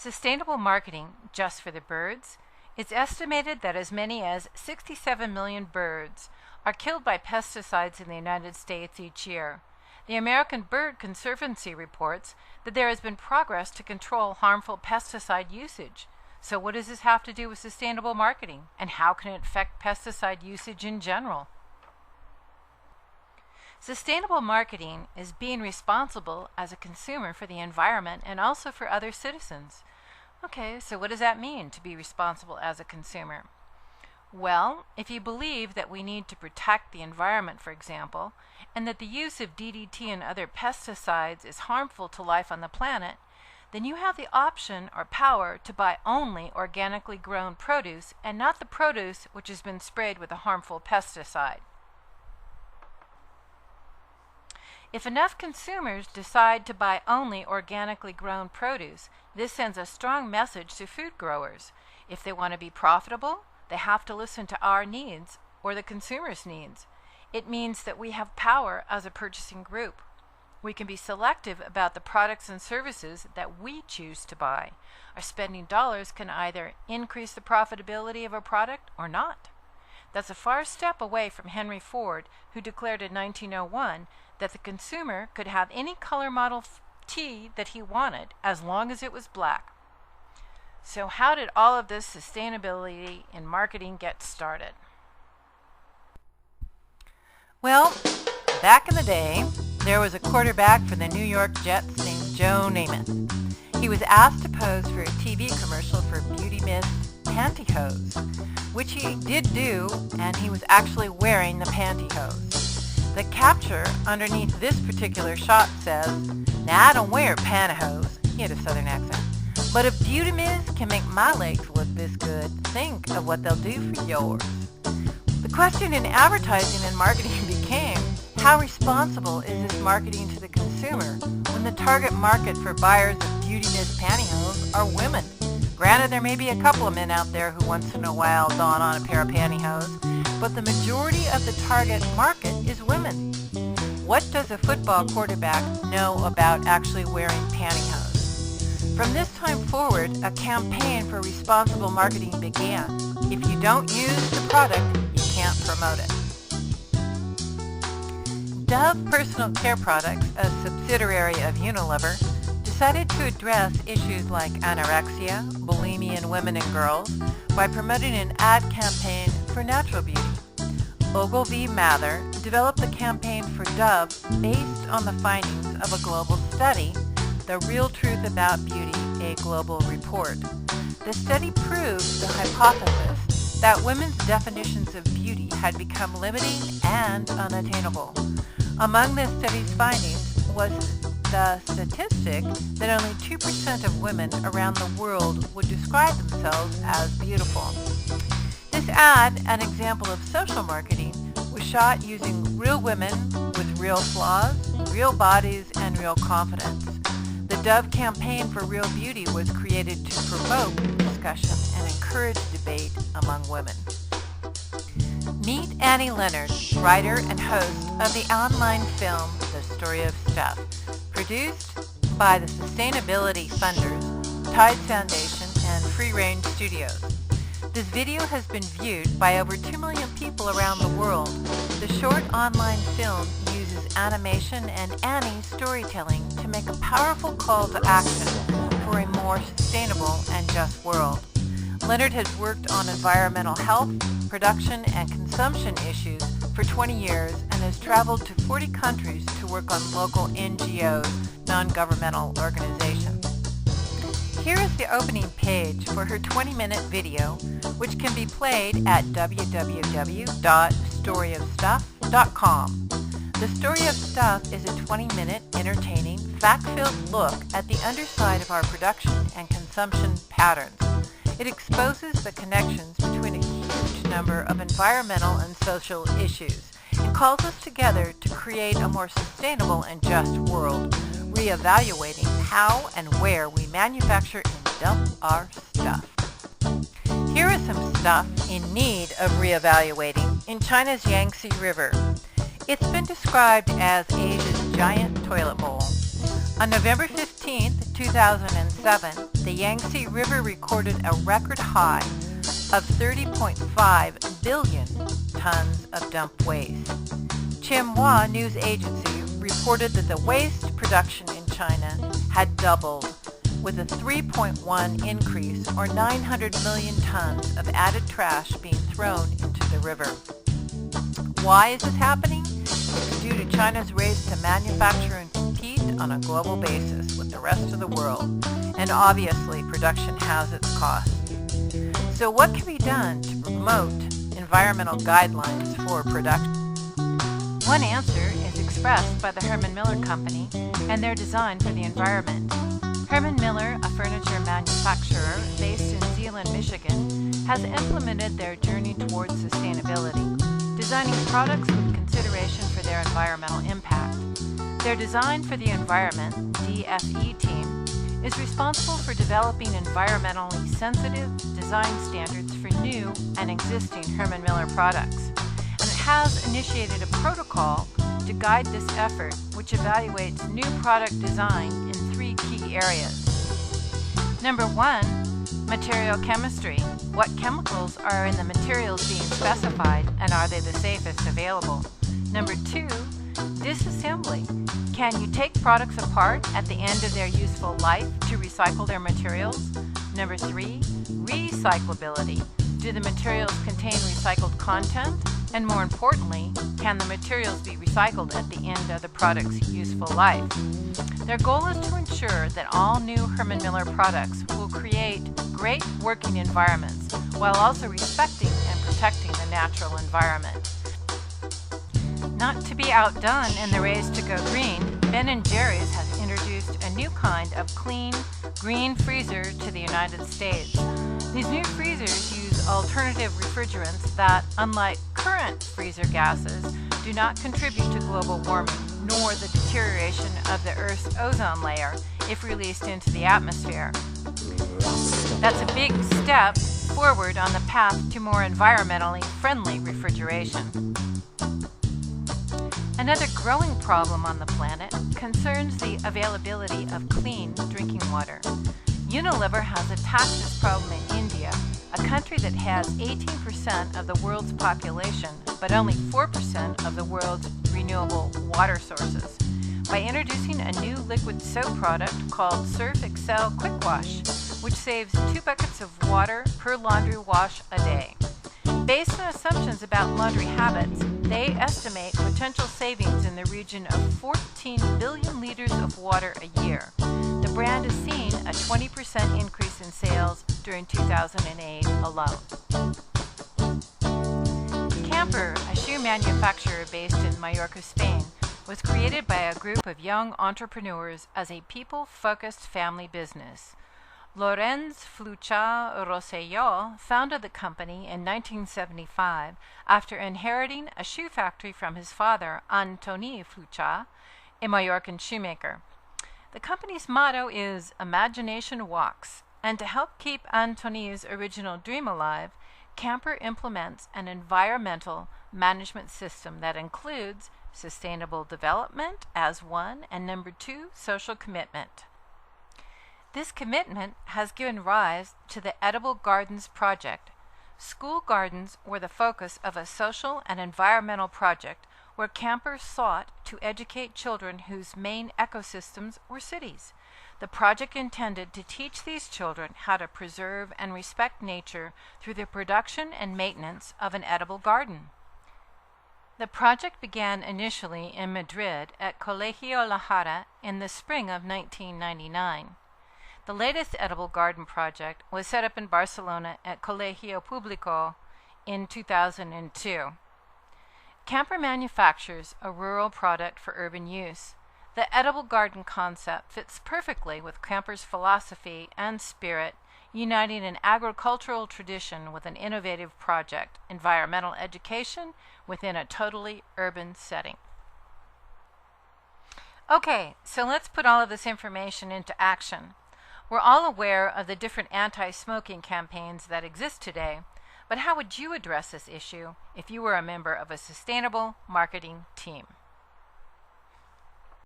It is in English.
Sustainable marketing just for the birds? It's estimated that as many as 67 million birds are killed by pesticides in the United States each year. The American Bird Conservancy reports that there has been progress to control harmful pesticide usage. So what does this have to do with sustainable marketing, and how can it affect pesticide usage in general? Sustainable marketing is being responsible as a consumer for the environment and also for other citizens. Okay, so what does that mean to be responsible as a consumer? Well, if you believe that we need to protect the environment, for example, and that the use of DDT and other pesticides is harmful to life on the planet, then you have the option or power to buy only organically grown produce and not the produce which has been sprayed with a harmful pesticide. If enough consumers decide to buy only organically grown produce, this sends a strong message to food growers. If they want to be profitable, they have to listen to our needs or the consumer's needs. It means that we have power as a purchasing group. We can be selective about the products and services that we choose to buy. Our spending dollars can either increase the profitability of a product or not. That's a far step away from Henry Ford, who declared in 1901 that the consumer could have any color Model T that he wanted as long as it was black. So how did all of this sustainability in marketing get started? Well, back in the day, there was a quarterback for the New York Jets named Joe Namath. He was asked to pose for a TV commercial for Beauty Mist pantyhose, which he did do, and he was actually wearing the pantyhose. The capture underneath this particular shot says, "Now I don't wear pantyhose." He had a southern accent. "But if Beauty Mist can make my legs look this good, think of what they'll do for yours." The question in advertising and marketing became, how responsible is this marketing to the consumer when the target market for buyers of Beauty Mist pantyhose are women? Granted, there may be a couple of men out there who once in a while don on a pair of pantyhose, but the majority of the target market is women. What does a football quarterback know about actually wearing pantyhose? From this time forward, a campaign for responsible marketing began. If you don't use the product, you can't promote it. Dove Personal Care Products, a subsidiary of Unilever, decided to address issues like anorexia, bulimia in women and girls by promoting an ad campaign for natural beauty. Ogilvy Mather developed the campaign for Dove based on the findings of a global study, The Real Truth About Beauty, a Global Report. The study proved the hypothesis that women's definitions of beauty had become limiting and unattainable. Among the study's findings was the statistic that only 2% of women around the world would describe themselves as beautiful. This ad, an example of social marketing, was shot using real women with real flaws, real bodies, and real confidence. The Dove campaign for real beauty was created to provoke discussion and encourage debate among women. Meet Annie Leonard, writer and host of the online film The Story of Stuff, produced by the sustainability funders Tides Foundation and Free Range Studios. This video has been viewed by over 2 million people around the world. The short online film uses animation and Annie's storytelling to make a powerful call to action for a more sustainable and just world. Leonard has worked on environmental health, production, and consumption issues for 20 years and has traveled to 40 countries to work on local NGOs, non-governmental organizations. Here is the opening page for her 20-minute video, which can be played at www.storyofstuff.com. The Story of Stuff is a 20-minute, entertaining, fact-filled look at the underside of our production and consumption patterns. It exposes the connections between a huge number of environmental and social issues and calls us together to create a more sustainable and just world, reevaluating how and where we manufacture and dump our stuff. Here is some stuff in need of reevaluating in China's Yangtze River. It's been described as Asia's giant toilet bowl. On November 15, 2007, the Yangtze River recorded a record high of 30.5 billion tons of dumped waste. Xinhua News Agency reported that the waste production in China had doubled, with a 3.1 increase, or 900 million tons of added trash being thrown into the river. Why is this happening? It's due to China's race to manufacture and compete on a global basis with the rest of the world, and obviously production has its costs. So what can be done to promote environmental guidelines for production? One answer is expressed by the Herman Miller Company and their design for the environment. Herman Miller, a furniture manufacturer based in Zeeland, Michigan, has implemented their journey towards sustainability, designing products with consideration for their environmental impact. Their Design for the Environment, DFE team, is responsible for developing environmentally sensitive design standards for new and existing Herman Miller products. And it has initiated a protocol to guide this effort, which evaluates new product design in 3 key areas. Number 1, material chemistry. What chemicals are in the materials being specified, and are they the safest available? Number 2, disassembly. Can you take products apart at the end of their useful life to recycle their materials? Number 3, recyclability. Do the materials contain recycled content? And more importantly, can the materials be recycled at the end of the product's useful life? Their goal is to ensure that all new Herman Miller products will create great working environments while also respecting and protecting the natural environment. Not to be outdone in the race to go green, Ben & Jerry's has introduced a new kind of clean, green freezer to the United States. These new freezers use alternative refrigerants that, unlike current freezer gases, do not contribute to global warming, nor the deterioration of the Earth's ozone layer if released into the atmosphere. That's a big step forward on the path to more environmentally friendly refrigeration. Another growing problem on the planet concerns the availability of clean drinking water. Unilever has attacked this problem in India, a country that has 18% of the world's population, but only 4% of the world's renewable water sources, by introducing a new liquid soap product called Surf Excel Quick Wash, which saves 2 buckets of water per laundry wash a day. Based on assumptions about laundry habits, they estimate potential savings in the region of 14 billion liters of water a year. The brand has seen a 20% increase in sales during 2008 alone. Camper, a shoe manufacturer based in Mallorca, Spain, was created by a group of young entrepreneurs as a people-focused family business. Lorenz Flucha Rosselló founded the company in 1975 after inheriting a shoe factory from his father, Antoni Flucha, a Mallorcan shoemaker. The company's motto is "Imagination Walks," and to help keep Antoni's original dream alive, Camper implements an environmental management system that includes sustainable development as one, and number 2, social commitment. This commitment has given rise to the Edible Gardens Project. School gardens were the focus of a social and environmental project where Camper sought to educate children whose main ecosystems were cities. The project intended to teach these children how to preserve and respect nature through the production and maintenance of an edible garden. The project began initially in Madrid at Colegio La Jara in the spring of 1999. The latest edible garden project was set up in Barcelona at Colegio Público in 2002. Camper manufactures a rural product for urban use. The edible garden concept fits perfectly with Camper's philosophy and spirit, uniting an agricultural tradition with an innovative project, environmental education within a totally urban setting. Okay, so let's put all of this information into action. We're all aware of the different anti-smoking campaigns that exist today, but how would you address this issue if you were a member of a sustainable marketing team?